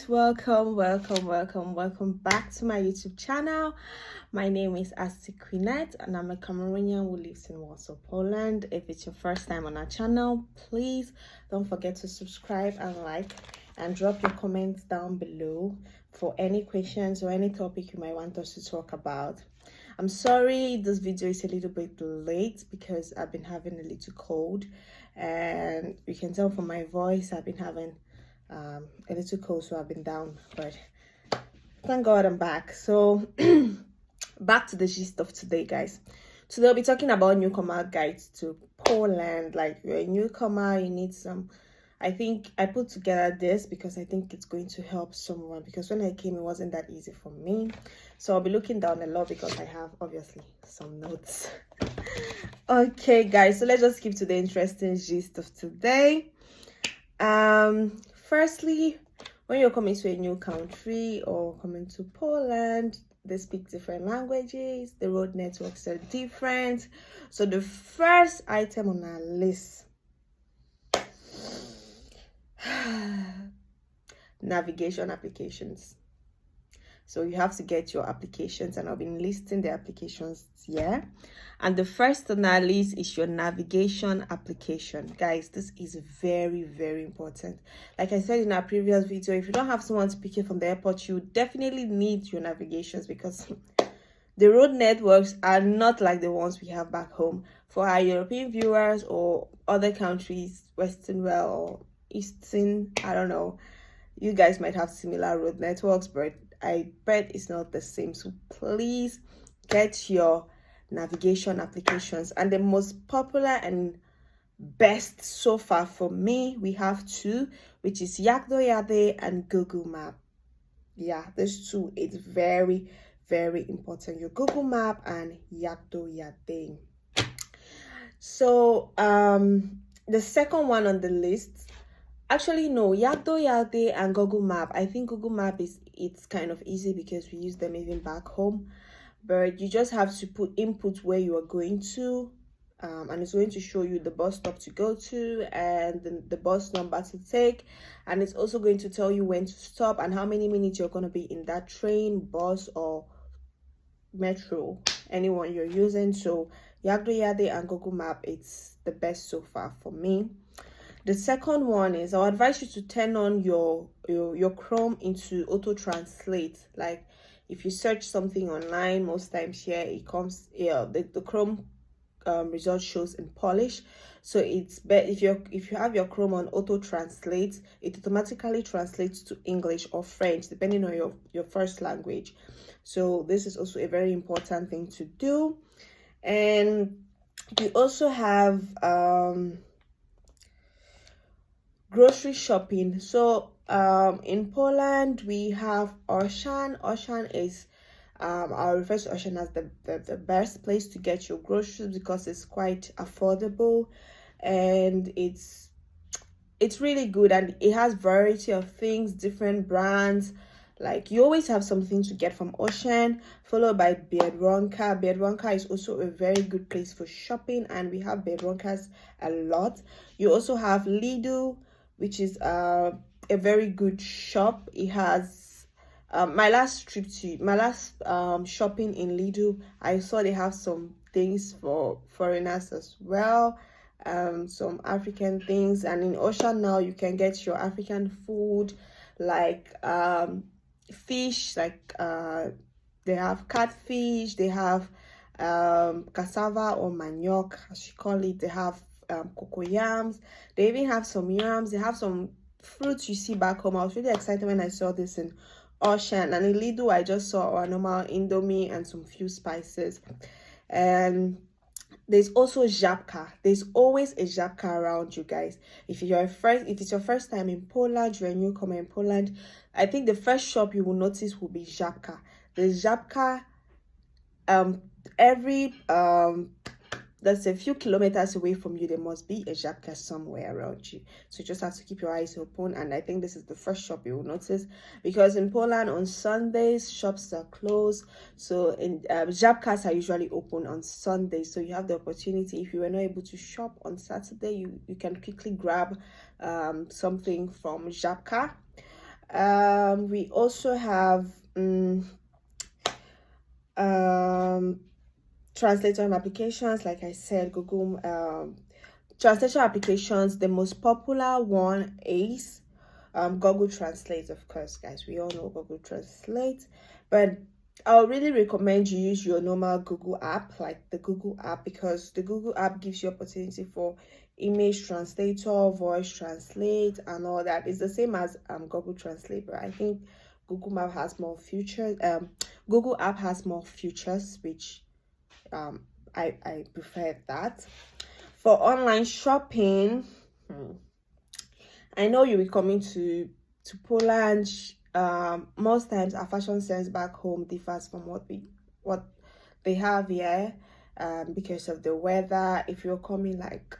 welcome back to my YouTube channel. My name is Assickqueenette and I'm a Cameroonian who lives in Warsaw, Poland. If it's your first time on our channel, please don't forget to subscribe and like and drop your comments down below for any questions or any topic you might want us to talk about. I'm sorry this video is a little bit late because I've been having a little cold, and you can tell from my voice I've been having a little cold, so I've been down, but thank God I'm back. So back to the gist of today, guys. Today I'll be talking about newcomer guides to Poland. Like, you're a newcomer, you need some. I think I put together this because I think it's going to help someone, because when I came it wasn't that easy for me. So I'll be looking down a lot because I have obviously some notes. Okay guys, so let's just skip to the interesting gist of today. Firstly, when you're coming to a new country or coming to Poland, they speak different languages, the road networks are different. So the first item on our list, navigation applications. So you have to get your applications, and I've been listing the applications here. And the first on our list is your navigation application. Guys, this is very, very important. Like I said in our previous video, if you don't have someone to pick you from the airport, you definitely need your navigations, because the road networks are not like the ones we have back home. For our European viewers or other countries, Western well or Eastern, I don't know, you guys might have similar road networks, but I bet it's not the same. So please get your navigation applications. And the most popular and best so far for me, we have two, which is Yackdoyade and Google Map. Yeah, these two, it's very, very important. Your Google Map and Yackdoyade. So the second one on the list, actually no, Yackdoyade and Google Map. I think Google Map it's kind of easy because we use them even back home, but you just have to input where you are going to, and it's going to show you the bus stop to go to and the bus number to take, and it's also going to tell you when to stop and how many minutes you're going to be in that train, bus or metro, anyone you're using. So Yackdoyade and Google Map, it's the best so far for me. The second one is, I'll advise you to turn on your Chrome into auto translate. Like, if you search something online, most times here it comes, the Chrome result shows in Polish. So it's better if you have your Chrome on auto translate, it automatically translates to English or French depending on your first language. So this is also a very important thing to do. And you also have grocery shopping. So in Poland we have Auchan. Auchan is I'll refer to Auchan as the best place to get your groceries because it's quite affordable and it's really good, and it has variety of things, different brands. Like, you always have something to get from Auchan, followed by Biedronka. Biedronka is also a very good place for shopping, and we have Biedronkas a lot. You also have Lidl, which is a very good shop. It has my last shopping in Lidl, I saw they have some things for foreigners as well, some African things. And in Auchan now you can get your African food, like fish, like they have catfish, they have cassava or manioc as you call it, they have cocoyams, they even have some yams, they have some fruits you see back home. I was really excited when I saw this in Auchan. And in Lidl I just saw a normal indomie and some few spices. And there's also Żabka. There's always a Żabka around you guys. If it's your first time in Poland, you're a newcomer in Poland, I think the first shop you will notice will be Żabka. The Żabka every that's a few kilometers away from you, there must be a Żabka somewhere around you. So you just have to keep your eyes open. And I think this is the first shop you will notice, because in Poland on Sundays shops are closed. So in Żabkas are usually open on Sundays. So you have the opportunity, if you were not able to shop on Saturday, you can quickly grab something from Żabka. We also have translator applications, like I said, Google translation applications. The most popular one is Google Translate, of course, guys. We all know Google Translate, but I'll really recommend you use your normal Google app, like the Google app, because the Google app gives you opportunity for image translator, voice translate, and all that. It's the same as Google Translate, but I think Google Map has more features. Google app has more features, which I prefer that. For online shopping, I know you'll be coming to Poland. Most times our fashion sense back home differs from what they have here, because of the weather. If you're coming like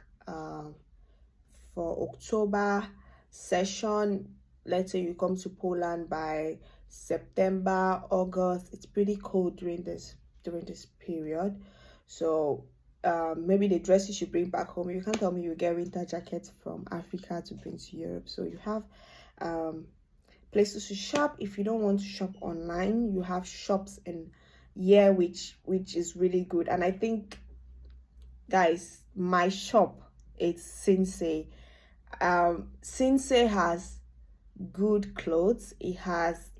for October session, let's say you come to Poland by September, August, it's pretty cold during this period. So maybe the dresses you bring back home, you can't tell me you get winter jackets from Africa to bring to Europe. So you have places to shop. If you don't want to shop online, you have shops in here, which is really good. And I think, guys, my shop, it's Sensei. Sensei has good clothes. It has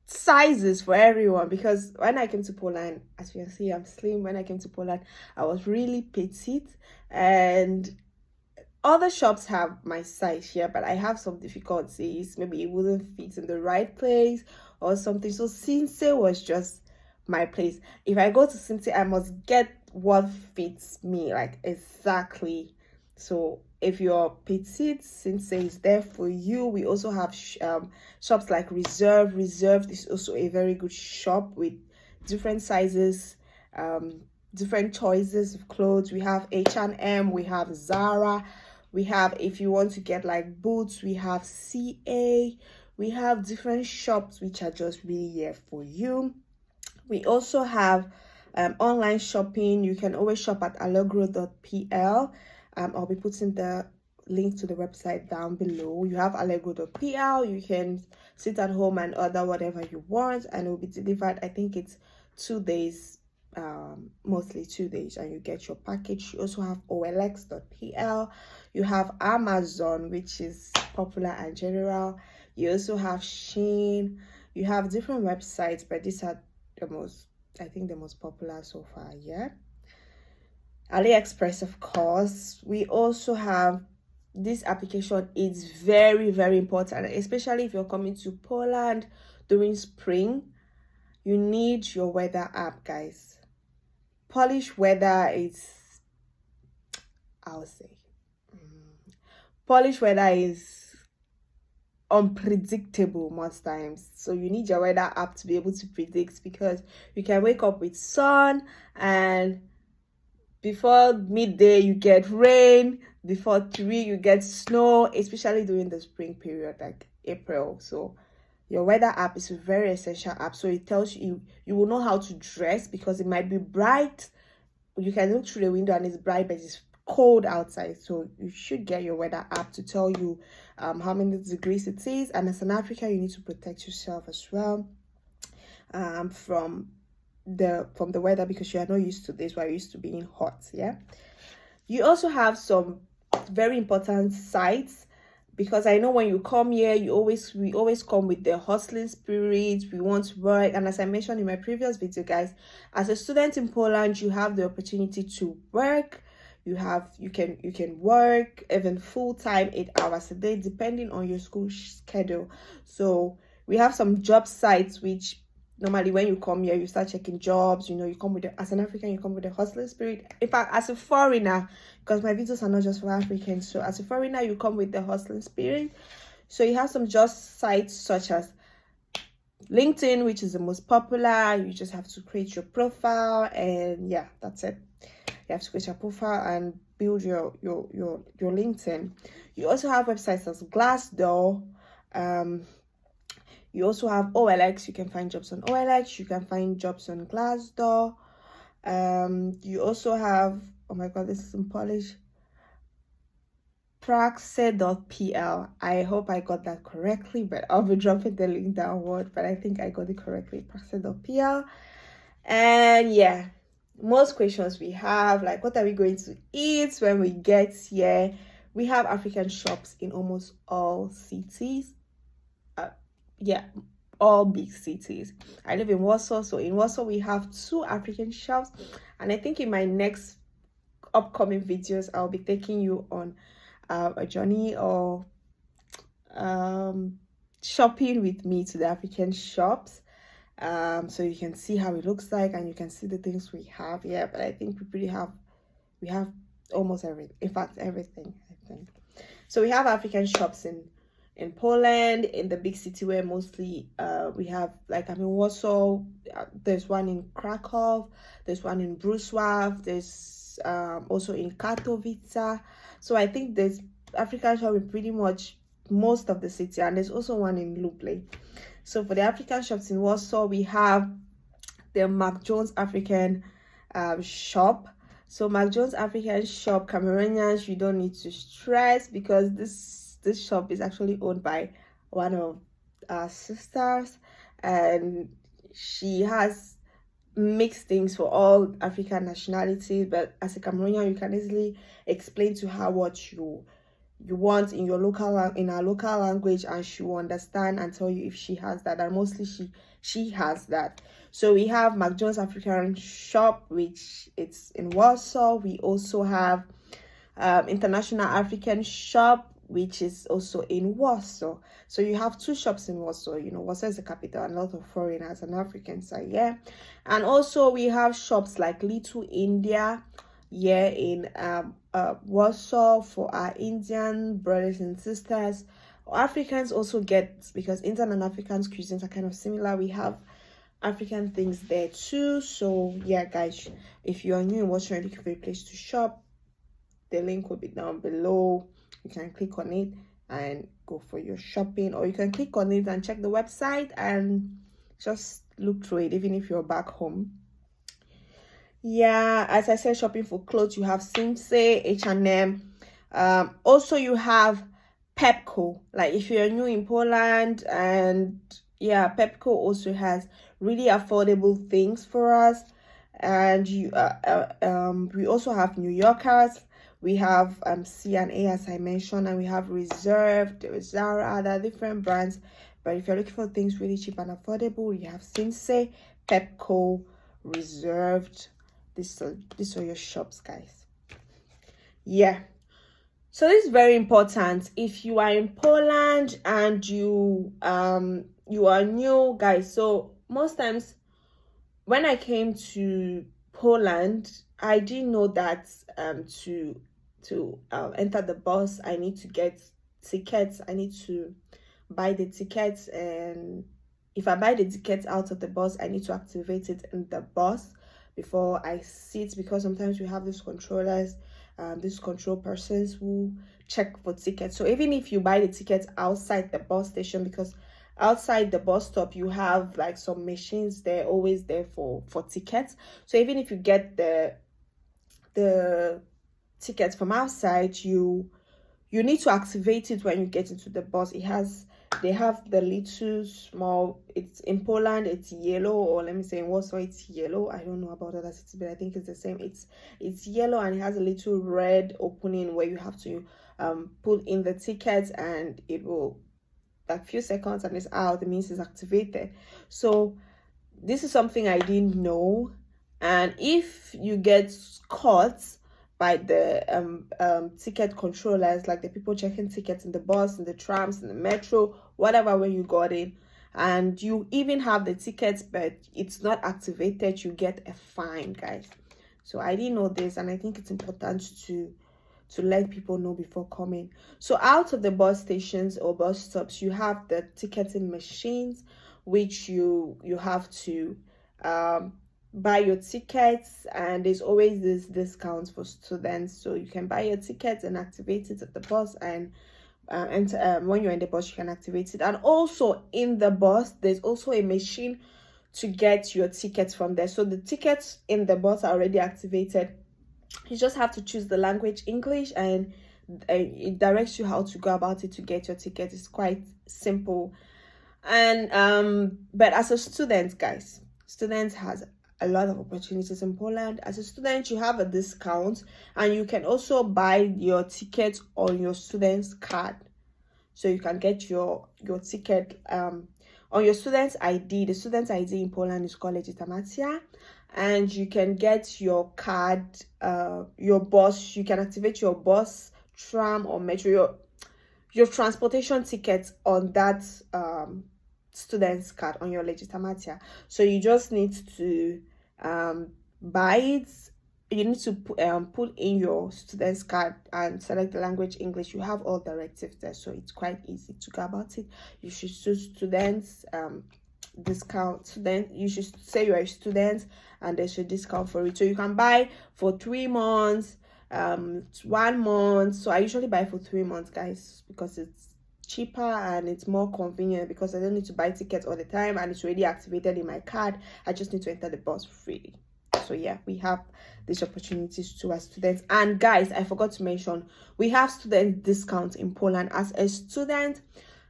sizes for everyone, because when I came to Poland, as you can see, I'm slim. When I came to Poland, I was really petite, and other shops have my size here, but I have some difficulties. Maybe it wouldn't fit in the right place or something. So Sensei was just my place. If I go to Sensei, I must get what fits me, like exactly. So if you're petite, Sensei is there for you. We also have shops like Reserve. Reserve is also a very good shop with different sizes, different choices of clothes. We have H&M, we have Zara, we have, if you want to get like boots, we have CA. We have different shops which are just really here for you. We also have online shopping. You can always shop at allegro.pl. I'll be putting the link to the website down below. You have allegro.pl. You can sit at home and order whatever you want, and it will be delivered. I think it's 2 days, mostly 2 days, and you get your package. You also have olx.pl. You have Amazon, which is popular and general. You also have Shein. You have different websites, but these are the most, I think, the most popular so far. Yeah, AliExpress, of course. We also have this application. Is very, very important, especially if you're coming to Poland during spring. You need your weather app, guys. Polish weather is, I'll say, Polish weather is unpredictable most times. So you need your weather app to be able to predict, because you can wake up with sun, and before midday you get rain, before 3 you get snow, especially during the spring period like April. So your weather app is a very essential app. So it tells you, you will know how to dress, because it might be bright. You can look through the window and it's bright, but it's cold outside. So you should get your weather app to tell you how many degrees it is. And as an African, you need to protect yourself as well from the weather, because you are not used to this. We're used to being hot. Yeah, you also have some very important sites, because I know when you come here, we always come with the hustling spirit. We want to work, and as I mentioned in my previous video, guys, as a student in Poland, you have the opportunity to work. You can work even full-time, 8 hours a day, depending on your school schedule. So we have some job sites which normally when you come here, you start checking jobs. You know, you come with as an African, you come with the hustling spirit. In fact, as a foreigner, because my videos are not just for Africans, so as a foreigner, you come with the hustling spirit. So you have some job sites such as LinkedIn, which is the most popular. You just have to create your profile, and yeah, that's it. You have to create your profile and build your LinkedIn. You also have websites as Glassdoor. You also have OLX. You can find jobs on OLX. You can find jobs on Glassdoor. You also have, oh my god, this is in Polish, praxe.pl. I hope I got that correctly, but I'll be dropping the link downward, but I think I got it correctly. Praxe.pl. And yeah, most questions we have, like, what are we going to eat when we get here? We have African shops in almost all cities. Yeah, all big cities. I live in Warsaw, so in Warsaw we have 2 African shops, and I think in my next upcoming videos I'll be taking you on a journey or shopping with me to the African shops, so you can see how it looks like and you can see the things we have here. But I think we have almost everything, in fact everything, I think. So we have African shops in Poland, in the big city where mostly we have, like, I'm in Warsaw, there's one in Krakow, there's one in Wrocław, there's also in Katowice. So I think there's African shop in pretty much most of the city, and there's also one in Lublin. So for the African shops in Warsaw, we have the Mark Jones African shop. So Mark Jones African shop, Cameroonians, you don't need to stress, because this shop is actually owned by one of our sisters, and she has mixed things for all African nationalities. But as a Cameroonian, you can easily explain to her what you want in our local language, and she will understand and tell you if she has that, and mostly she has that. So we have Mark Jones African shop, which it's in Warsaw. We also have International African shop, which is also in Warsaw. So you have 2 shops in Warsaw. You know, Warsaw is the capital, and a lot of foreigners and Africans are here. And also we have shops like Little India here in Warsaw for our Indian brothers and sisters. Africans also get, because Indian and African cuisines are kind of similar, we have African things there too. So yeah, guys, if you are new in Warsaw and looking for a place to shop, the link will be down below. You can click on it and go for your shopping, or you can click on it and check the website and just look through it, even if you're back home. Yeah, as I said, shopping for clothes, you have Simse, H&M. Also you have Pepco. Like, if you're new in Poland, and yeah, Pepco also has really affordable things for us. And you we also have New Yorkers. We have C&A, as I mentioned, and we have Reserved, Zara, other different brands. But if you're looking for things really cheap and affordable, you have Simse, Pepco, Reserved. These are your shops, guys. Yeah. So this is very important. If you are in Poland and you are new, guys. So most times when I came to Poland, I didn't know that to enter the bus, I need to get tickets. I need to buy the tickets, and if I buy the tickets out of the bus, I need to activate it in the bus before I sit, because sometimes we have these controllers, these control persons who check for tickets. So even if you buy the tickets outside the bus station, because outside the bus stop you have like some machines, they're always there for tickets. So even if you get the tickets from outside, you need to activate it when you get into the bus. They have the little small, it's in Poland it's yellow, or let me say in Warsaw it's yellow. I don't know about other cities, but I think it's the same. It's yellow, and it has a little red opening where you have to put in the tickets, and it will, like, few seconds and it's out. It means it's activated. So this is something I didn't know, and if you get caught by the ticket controllers, like the people checking tickets in the bus, in the trams, in the metro, whatever, where you got in, and you even have the tickets but it's not activated, you get a fine, guys. So I didn't know this, and I think it's important to let people know before coming. So out of the bus stations or bus stops, you have the ticketing machines, which you have to buy your tickets, and there's always this discounts for students. So you can buy your tickets and activate it at the bus, and when you're in the bus you can activate it. And also in the bus there's also a machine to get your tickets from there. So the tickets in the bus are already activated. You just have to choose the language English, and it directs you how to go about it to get your ticket. It's quite simple. And but as a student, guys, students has a lot of opportunities in Poland. As a student, you have a discount, and you can also buy your ticket on your student's card. So you can get your ticket on your student's ID. The student's ID in Poland is called legitymacja, and you can get your card, your bus. You can activate your bus, tram, or metro, your transportation ticket on that student's card on your legitymacja. So you just need to buy it. You need to put in your student's card and select the language English. You have all directives there, so it's quite easy to go about it. You should choose students discount. Student, you should say you're a student, and there's a discount for it. So you can buy for 3 months, 1 month. So I usually buy for 3 months, guys, because it's cheaper and it's more convenient, because I don't need to buy tickets all the time, and it's already activated in my card. I just need to enter the bus freely. So yeah, we have these opportunities too as students. And guys, I forgot to mention, we have student discounts in Poland. As a student,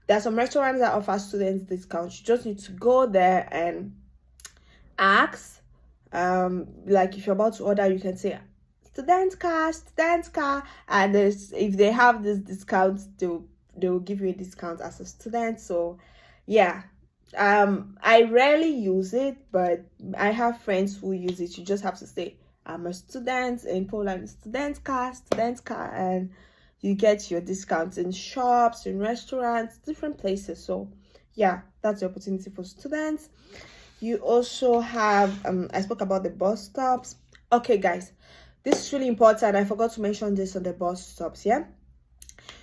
there are some restaurants that offer students discounts. You just need to go there and ask. Like if you're about to order, you can say student car, and if they have this discount, they will give you a discount as a student. So yeah, I rarely use it, but I have friends who use it. You just have to say, I'm a student in Poland, student car, and you get your discounts in shops, in restaurants, different places. So yeah, that's the opportunity for students. You also have I spoke about the bus stops. Okay, guys, this is really important. I forgot to mention this on the bus stops. Yeah,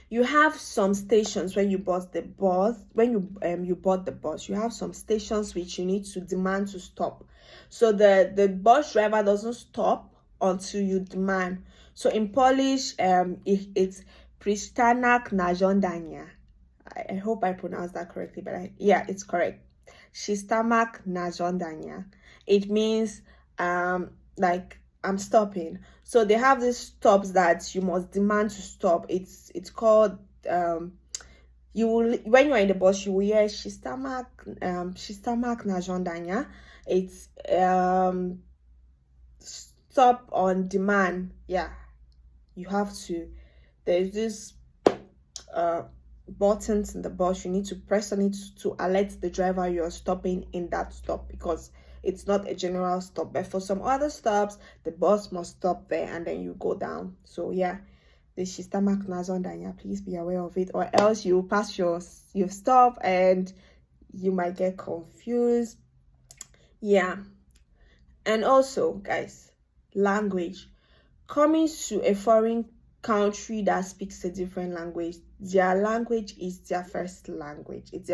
you have some stations when you bought the bus. When you bought the bus, you have some stations which you need to demand to stop. So the bus driver doesn't stop until you demand. So in Polish, it's przystanek na żądanie. I hope I pronounced that correctly, but yeah, it's correct. Przystanek na żądanie. It means like I'm stopping. So they have these stops that you must demand to stop. It's called you will, when you're in the bus, you will hear przystanek na żądanie. It's stop on demand. Yeah, you have to, there's this buttons in the bus. You need to press on it to alert the driver you're stopping in that stop, because it's not a general stop. But for some other stops, the bus must stop there and then you go down. So yeah, the przystanek na żądanie, please be aware of it, or else you pass your stop and you might get confused. Yeah. And also, guys, language. Coming to a foreign country that speaks a different language, their language is their first language. It's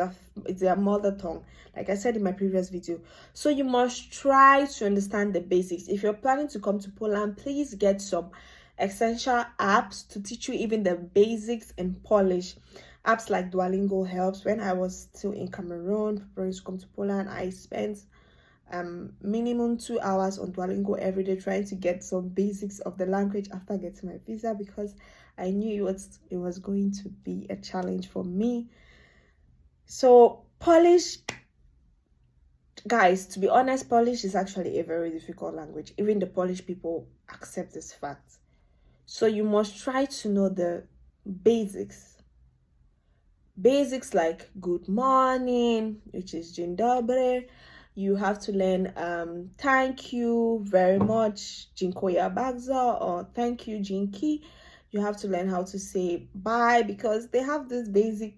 their mother tongue, like I said in my previous video. So you must try to understand the basics. If you're planning to come to Poland, please get some essential apps to teach you even the basics in Polish. Apps like Duolingo helps. When I was still in Cameroon preparing to come to Poland, I spent minimum 2 hours on Duolingo every day trying to get some basics of the language after getting my visa, because I knew it was going to be a challenge for me. So Polish, guys, to be honest, Polish is actually a very difficult language. Even the Polish people accept this fact. So you must try to know the basics like good morning, which is dzień dobry. You have to learn thank you very much, dziękuję bardzo, or thank you, dzięki. You have to learn how to say bye, because they have these basic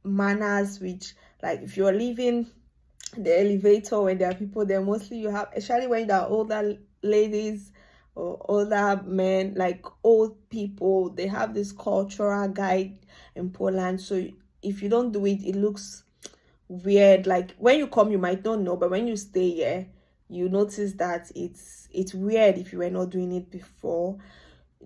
manners, which, like, if you're leaving the elevator when there are people there, mostly you have, especially when there are older ladies or older men, like old people, they have this cultural guide in Poland. So if you don't do it, it looks weird. Like when you come, you might not know, but when you stay here, you notice that it's weird if you were not doing it before.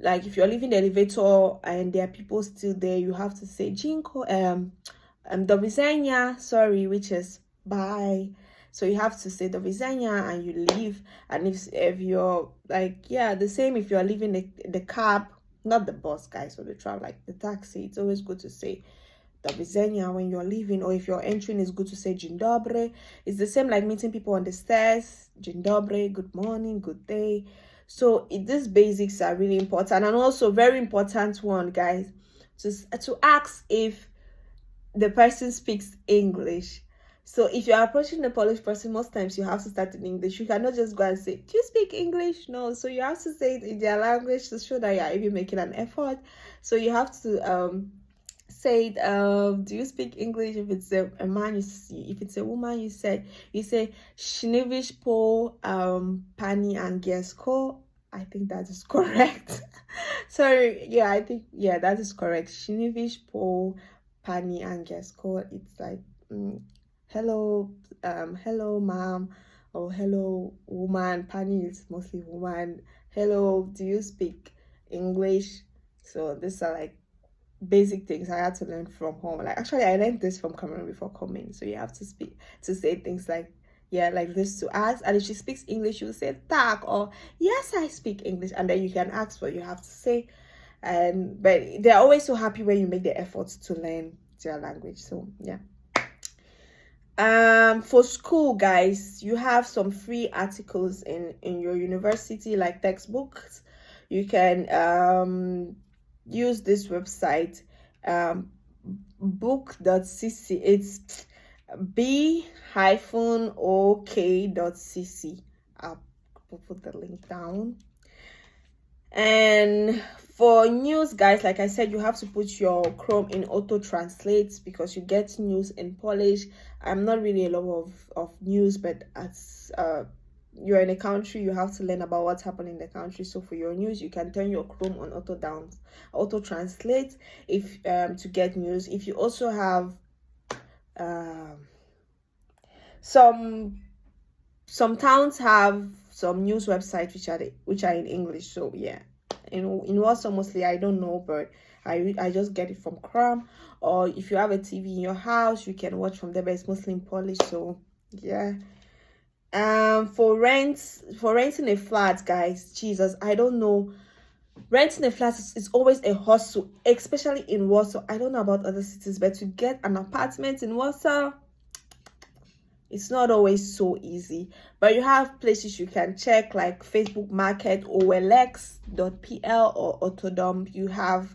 Like if you're leaving the elevator and there are people still there, you have to say jinko do widzenia, sorry, which is bye. So you have to say do widzenia and you leave. And if you're like, yeah, the same if you're leaving the cab not the bus, guys, or the tram, like the taxi. It's always good to say do widzenia when you're leaving, or if you're entering, it's good to say dzień dobry. It's the same like meeting people on the stairs. Dzień dobry, good morning, good day. So these basics are really important. And also very important one, guys, to ask if the person speaks English. So if you're approaching the Polish person, most times you have to start in English. You cannot just go and say, do you speak English? No. So you have to say it in their language to show that you're even making an effort. So you have to say it, do you speak English? If it's a man, if it's a woman, you say Śniwisz po pani angielsko. I think that is correct. Sorry, yeah, I think, yeah, that is correct. Śniwisz po pani angielsko. It's like hello, hello ma'am, or hello woman. Pani is mostly woman. Hello, do you speak English? So these are like basic things I had to learn from home. Like, actually, I learned this from Cameroon before coming. So you have to say things like, yeah, like this to ask. And if she speaks English, you say tak, or yes, I speak English, and then you can ask what you have to say. And but they're always so happy when you make the efforts to learn their language. So yeah. For school, guys, you have some free articles in your university, like textbooks. You can use this website, book.cc. It's b-ok.cc. I'll put the link down. And for news, guys, like I said, you have to put your Chrome in auto translate because you get news in Polish. I'm not really a lover of news, but as you're in a country, you have to learn about what's happening in the country. So for your news, you can turn your Chrome on auto translate if to get news. If you also have some towns have some news websites which are in English. So yeah, in Warsaw mostly I don't know, but I just get it from Chrome. Or if you have a TV in your house, you can watch from there, but it's mostly in Polish. So yeah. For renting a flat, guys, Jesus, I don't know. Renting a flat is always a hustle, especially in Warsaw. I don't know about other cities, but to get an apartment in Warsaw, it's not always so easy. But you have places you can check, like Facebook Market, olx.pl, or Autodom. You have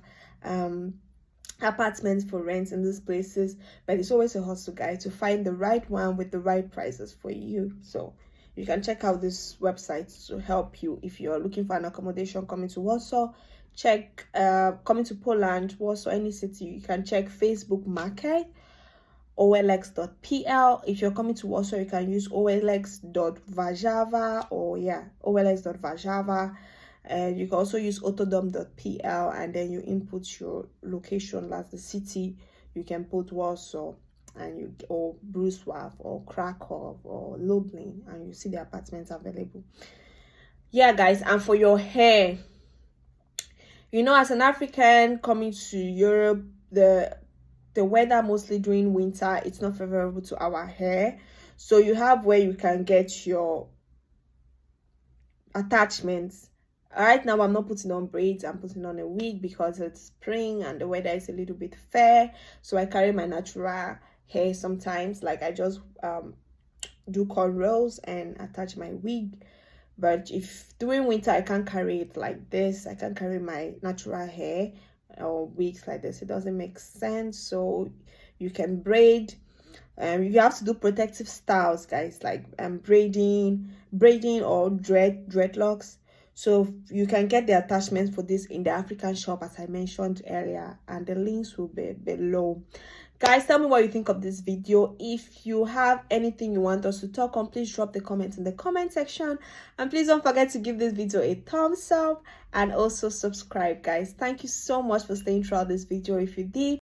apartments for rent in these places, but it's always a hustle, guys, to find the right one with the right prices for you. So you can check out this website to help you if you're looking for an accommodation coming to Warsaw. Check coming to Poland, Warsaw, any city. You can check Facebook Market, olx.pl. If you're coming to Warsaw, you can use olx.warszawa, or yeah, olx.warszawa. And you can also use autodom.pl, and then you input your location as the city. You can put Warsaw, and or Wrocław, or Krakow, or Lublin, and you see the apartments available. Yeah, guys. And for your hair, you know, as an African coming to Europe, the weather mostly during winter, it's not favorable to our hair. So you have where you can get your attachments. Right now, I'm not putting on braids. I'm putting on a wig because it's spring and the weather is a little bit fair. So I carry my natural hair sometimes. Like I just do cornrows and attach my wig. But if during winter, I can't carry it like this. I can't carry my natural hair or wigs like this. It doesn't make sense. So you can braid. You have to do protective styles, guys, like braiding or dreadlocks. So you can get the attachments for this in the African shop, as I mentioned earlier, and the links will be below. Guys, tell me what you think of this video. If you have anything you want us to talk on, please drop the comments in the comment section, and please don't forget to give this video a thumbs up and also subscribe, guys. Thank you so much for staying throughout this video if you did.